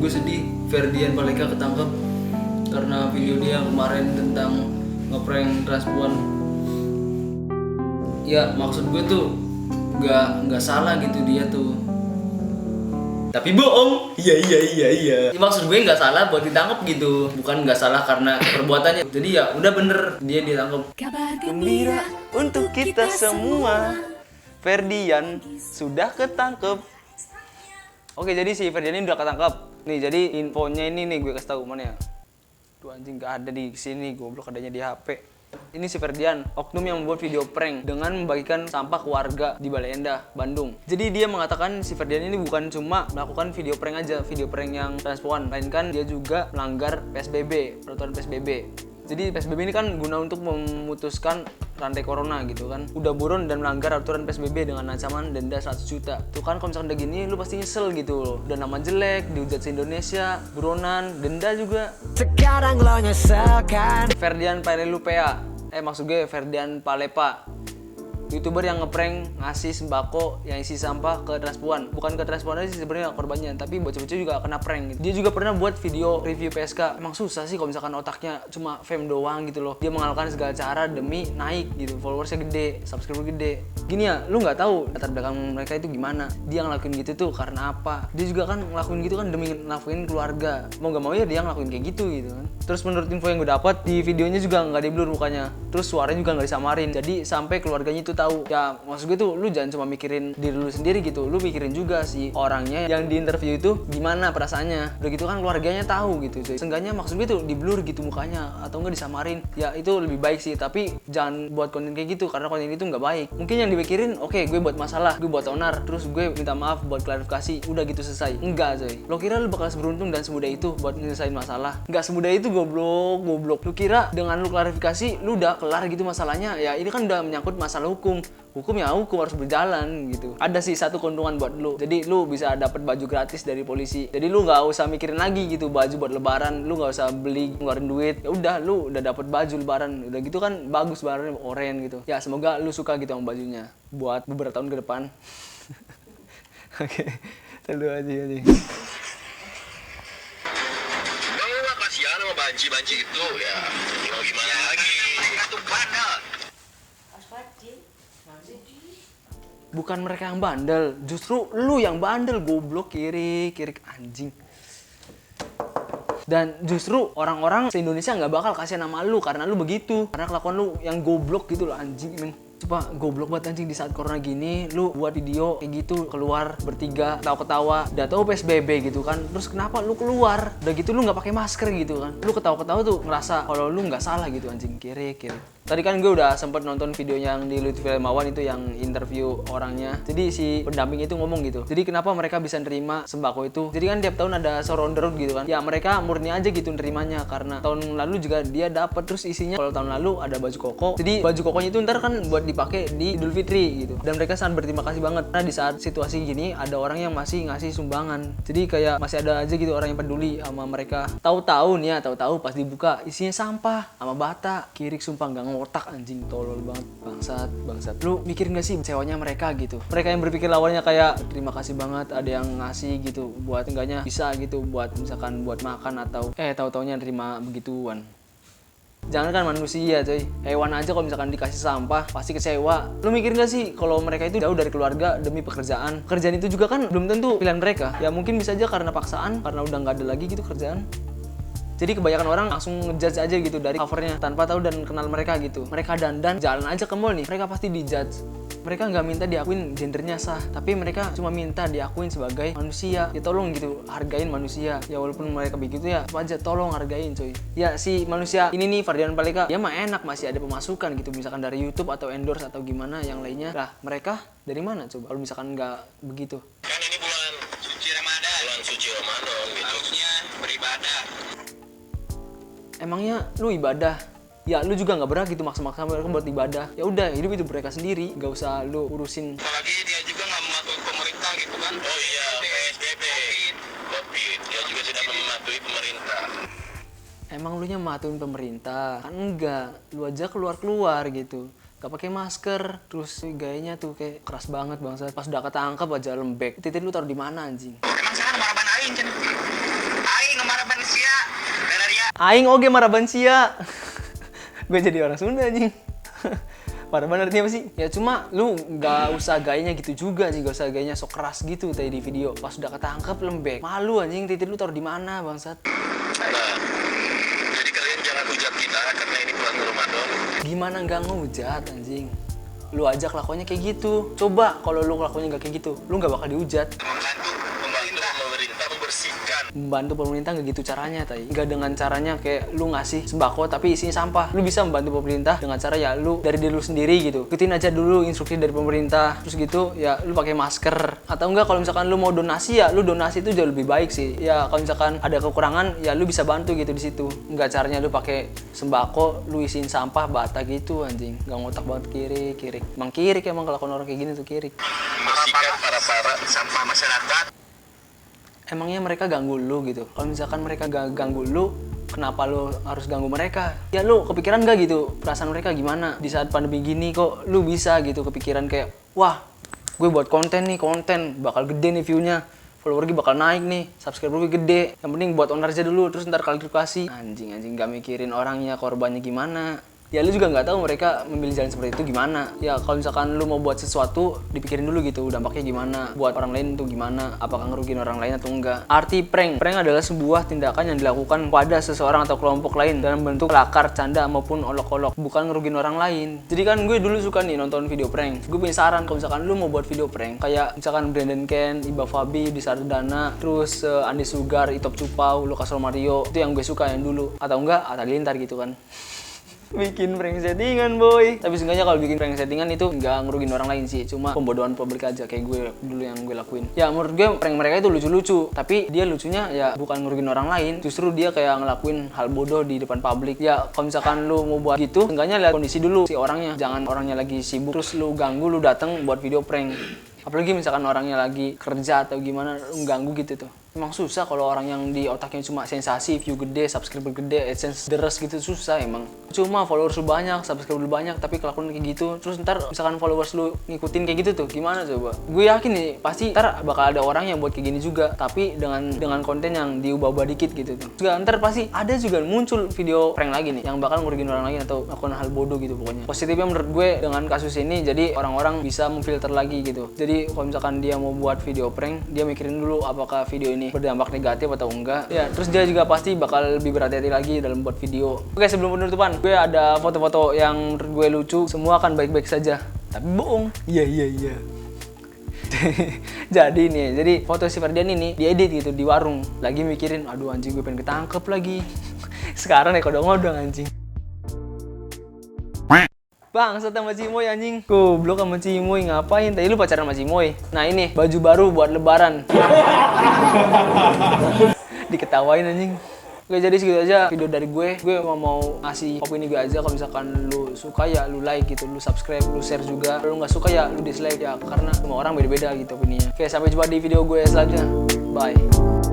gue sedih Ferdian Paleka ketangkep karena video dia kemarin tentang ngeprank transpuan. Ya maksud gue tuh nggak salah gitu dia tuh, tapi bohong. Iya. Maksud gue nggak salah buat ditangkap gitu, bukan nggak salah karena perbuatannya. Jadi ya udah bener dia ditangkap. Kabar gembira untuk kita semua, Ferdian sudah ketangkep. Oke, jadi si Ferdian ini udah ketangkep. Nih, jadi infonya ini nih gue kasih tahu mana ya. Tuh anjing gak ada di sini, goblok adanya di HP. Ini si Ferdian, oknum yang membuat video prank dengan membagikan sampah ke warga di Bale Endah, Bandung. Jadi dia mengatakan si Ferdian ini bukan cuma melakukan video prank aja, video prank yang transpuan, melainkan dia juga melanggar PSBB, peraturan PSBB. Jadi PSBB ini kan guna untuk memutuskan rantai corona gitu kan. Udah buron dan melanggar aturan PSBB dengan ancaman denda 100 juta. Tuh kan kalau misalkan udah gini lu pasti nyesel gitu loh. Udah nama jelek, dihujat se-Indonesia, buronan, denda juga. Sekarang lo nyesel kan. Ferdian Palelupea. Maksud gue Ferdian Palepa. YouTuber yang ngeprank ngasih sembako yang isi sampah ke transpuan. Bukan ke transpuan aja sih sebenarnya korbannya, tapi bocah-bocah juga kena prank gitu. Dia juga pernah buat video review PSK. Emang susah sih kalau misalkan otaknya cuma fame doang gitu loh. Dia mengalahkan segala cara demi naik gitu, followersnya gede, subscriber gede. Gini ya, lu nggak tahu latar belakang mereka itu gimana. Dia ngelakuin gitu tuh karena apa? Dia juga kan ngelakuin gitu kan demi ngelakuin keluarga. Mau nggak mau ya dia ngelakuin kayak gitu kan. Terus menurut info yang gue dapat di videonya juga nggak di blur mukanya. Terus suaranya juga nggak disamarin. Jadi sampai keluarganya itu tahu. Ya maksud gue tuh lu jangan cuma mikirin diri lu sendiri gitu, lu mikirin juga si orangnya yang di interview itu gimana perasaannya. Udah gitu kan keluarganya tahu gitu cuy. Seenggaknya maksud gue tuh di blur gitu mukanya atau enggak disamarin. Ya itu lebih baik sih, tapi jangan buat konten kayak gitu karena konten itu nggak baik. Mungkin yang dipikirin oke, gue buat masalah, gue buat onar, terus gue minta maaf buat klarifikasi, udah gitu selesai. Enggak coy. Lo kira lu bakal seberuntung dan semudah itu buat nyelesain masalah? Enggak semudah itu, goblok. Lu kira dengan lu klarifikasi lu udah kelar gitu masalahnya? Ya ini kan udah menyangkut masalah hukum. Hukum harus berjalan gitu. Ada sih satu keuntungan buat lu. Jadi lu bisa dapat baju gratis dari polisi. Jadi lu nggak usah mikirin lagi gitu baju buat lebaran. Lu nggak usah beli ngeluarin duit. Ya udah lu udah dapat baju lebaran. Udah gitu kan bagus lebarannya oranye gitu. Ya semoga lu suka gitu sama bajunya buat beberapa tahun ke depan. Oke, terlalu aja. Kasihan sama banci itu ya. Mau gimana lagi? Mereka tuh bandel. Bukan mereka yang bandel, justru lu yang bandel, goblok, kiri anjing. Dan justru orang-orang se-Indonesia nggak bakal kasihan sama lu karena lu begitu, karena kelakuan lu yang goblok gitu loh anjing men. Coba goblok banget anjing di saat corona gini, lu buat video kayak gitu keluar bertiga ketawa-ketawa, udah tahu PSBB gitu kan, terus kenapa lu keluar, udah gitu lu nggak pakai masker gitu kan, lu ketawa-ketawa tuh ngerasa kalau lu nggak salah gitu anjing, kiri. Tadi kan gue udah sempet nonton video yang di Lutfi Ilmawan itu yang interview orangnya. Jadi si pendamping itu ngomong gitu. Jadi kenapa mereka bisa nerima sembako itu? Jadi kan tiap tahun ada Sahur on the Road gitu kan. Ya mereka murni aja gitu nerimanya karena tahun lalu juga dia dapat, terus isinya kalau tahun lalu ada baju koko. Jadi baju kokonya itu ntar kan buat dipakai di Idul Fitri gitu. Dan mereka sangat berterima kasih banget karena di saat situasi gini ada orang yang masih ngasih sumbangan. Jadi kayak masih ada aja gitu orang yang peduli sama mereka. Tahu-tahu pas dibuka isinya sampah sama bata. Kiri sumpah nggak otak anjing, tolol banget, bangsat. Lu mikir gak sih sewanya mereka gitu? Mereka yang berpikir lawannya kayak terima kasih banget ada yang ngasih gitu buat enggaknya bisa gitu buat misalkan buat makan atau tahu-taunya nerima begituan. Jangan kan manusia coy, hewan aja kalau misalkan dikasih sampah pasti kecewa. Lu mikir gak sih kalau mereka itu jauh dari keluarga demi pekerjaan itu juga kan belum tentu pilihan mereka. Ya mungkin bisa aja karena paksaan, karena udah nggak ada lagi gitu kerjaan. Jadi kebanyakan orang langsung ngejudge aja gitu dari covernya tanpa tahu dan kenal mereka gitu. Mereka dandan jalan aja ke mall nih, mereka pasti dijudge. Mereka nggak minta diakuin gendernya sah, tapi mereka cuma minta diakuin sebagai manusia. Ya tolong gitu, hargain manusia. Ya walaupun mereka begitu ya, aja tolong hargain coy. Ya si manusia ini nih Ferdian Paleka, ya mah enak masih ada pemasukan gitu, misalkan dari YouTube atau endorse atau gimana yang lainnya. Lah mereka dari mana coba kalau misalkan nggak begitu? Kan ini bulan suci Ramadan gitu. Harusnya beribadah. Emangnya lu ibadah? Ya lu juga nggak berhak gitu maksa-maksa mereka buat ibadah. Ya udah hidup itu mereka sendiri, nggak usah lu urusin. Apalagi dia juga nggak mematuhi pemerintah gitu kan. Oh iya, PSBB, COVID, dia juga tidak mematuhi pemerintah. Emang lu nya mematuhi pemerintah? Kan enggak, lu aja keluar gitu. Gak pakai masker, terus gayanya tuh kayak keras banget bangsa. Pas udah ketangkep aja lembek. Titik lu taruh di mana anjing? Emang sekarang marah aing kan? marabansia. Benaria. Aing oge marabansia. Gue jadi orang Sunda anjing. Maraban artinya apa sih? Ya cuma lu gak usah gayanya gitu juga sih, gak usah gayanya sok keras gitu tadi di video. Pas udah ketangkep lembek. Malu anjing, titik lu taruh di mana bangsat? Nah, jadi kalian jangan hujat kita karena ini bulan Ramadan. Gimana nggak ngehujat anjing? Lu aja kelakuannya kayak gitu. Coba kalau lu kelakuannya nggak kayak gitu, lu nggak bakal dihujat. Membantu pemerintah membersihkan. Membantu pemerintah nggak gitu caranya, tai. Nggak dengan caranya kayak lu ngasih sembako tapi isinya sampah. Lu bisa membantu pemerintah dengan cara ya lu dari diri lu sendiri gitu. Ikutin aja dulu instruksi dari pemerintah. Terus gitu ya lu pakai masker. Atau enggak kalau misalkan lu mau donasi ya lu donasi itu jauh lebih baik sih. Ya kalau misalkan ada kekurangan ya lu bisa bantu gitu di situ. Nggak caranya lu pakai sembako, lu isiin sampah bata gitu anjing. Nggak ngotak banget kiri. Emang kirik emang kelakuan orang kayak gini tuh kirik. Membersihkan para sampah masyarakat. Emangnya mereka ganggu lu gitu? Kalau misalkan mereka ganggu lu, kenapa lu harus ganggu mereka? Ya lu kepikiran gak gitu perasaan mereka gimana? Di saat pandemi gini kok lu bisa gitu kepikiran kayak, wah gue buat konten bakal gede nih view-nya, follower gue bakal naik nih, subscriber gue gede. Yang penting buat owner aja dulu, terus ntar klarifikasi. Anjing gak mikirin orangnya, korbannya gimana. Ya lu juga nggak tahu mereka memilih jalan seperti itu gimana. Ya kalau misalkan lu mau buat sesuatu, dipikirin dulu gitu dampaknya gimana, buat orang lain tuh gimana, apakah ngerugiin orang lain atau enggak. Arti prank adalah sebuah tindakan yang dilakukan pada seseorang atau kelompok lain dalam bentuk kelakar, canda maupun olok-olok, bukan ngerugiin orang lain. Jadi kan gue dulu suka nih nonton video prank. Gue punya saran kalau misalkan lu mau buat video prank kayak misalkan Brandon Ken, Iba Fabi, Disardana, terus Andi Sugar, Itop Cupau, Lucas Romario, itu yang gue suka yang dulu. Atau enggak Atta Halilintar gitu kan. Bikin prank settingan boy. Tapi seenggaknya kalau bikin prank settingan itu nggak ngerugiin orang lain sih, cuma pembodohan publik aja kayak gue dulu yang gue lakuin. Ya menurut gue prank mereka itu lucu-lucu, tapi dia lucunya ya bukan ngerugiin orang lain, justru dia kayak ngelakuin hal bodoh di depan publik. Ya kalau misalkan lu mau buat gitu, seenggaknya lihat kondisi dulu si orangnya, jangan orangnya lagi sibuk terus lu ganggu, lu dateng buat video prank. Apalagi misalkan orangnya lagi kerja atau gimana, lu ganggu gitu tuh. Emang susah kalau orang yang di otaknya cuma sensasi, view gede, subscriber gede, AdSense deres gitu, susah emang. Cuma followers lu banyak, subscriber lu banyak, tapi kelakuan kayak gitu. Terus ntar misalkan followers lu ngikutin kayak gitu tuh, gimana coba? Gue yakin nih, pasti ntar bakal ada orang yang buat kayak gini juga, tapi dengan konten yang diubah-ubah dikit gitu tuh. Juga ntar pasti ada juga muncul video prank lagi nih, yang bakal ngerugiin orang lain atau melakukan hal bodoh gitu pokoknya. Positifnya menurut gue dengan kasus ini, jadi orang-orang bisa memfilter lagi gitu. Jadi kalau misalkan dia mau buat video prank, dia mikirin dulu apakah video ini berdampak negatif atau enggak. Ya, terus dia juga pasti bakal lebih berhati-hati lagi dalam buat video. Oke, sebelum penutupan, gue ada foto-foto yang menurut gue lucu. Semua akan baik-baik saja. Tapi bohong. Iya. Jadi foto si Ferdian ini diedit gitu di warung. Lagi mikirin, aduh anjing gue pengen ketangkep lagi. Sekarang ya kodong-kodong anjing. Bang, sama Cimoy anjing. Goblok sama Cimoy, ngapain? Tadi lu pacaran sama Cimoy. Nah ini, baju baru buat lebaran. Diketawain anjing. Oke, jadi segitu aja video dari gue. Gue mau ngasih opini gue aja. Kalau misalkan lu suka ya lu like gitu, lu subscribe, lu share juga. Kalau lu nggak suka ya lu dislike ya, karena semua orang beda-beda gitu opininya. Oke, sampai jumpa di video gue selanjutnya. Bye.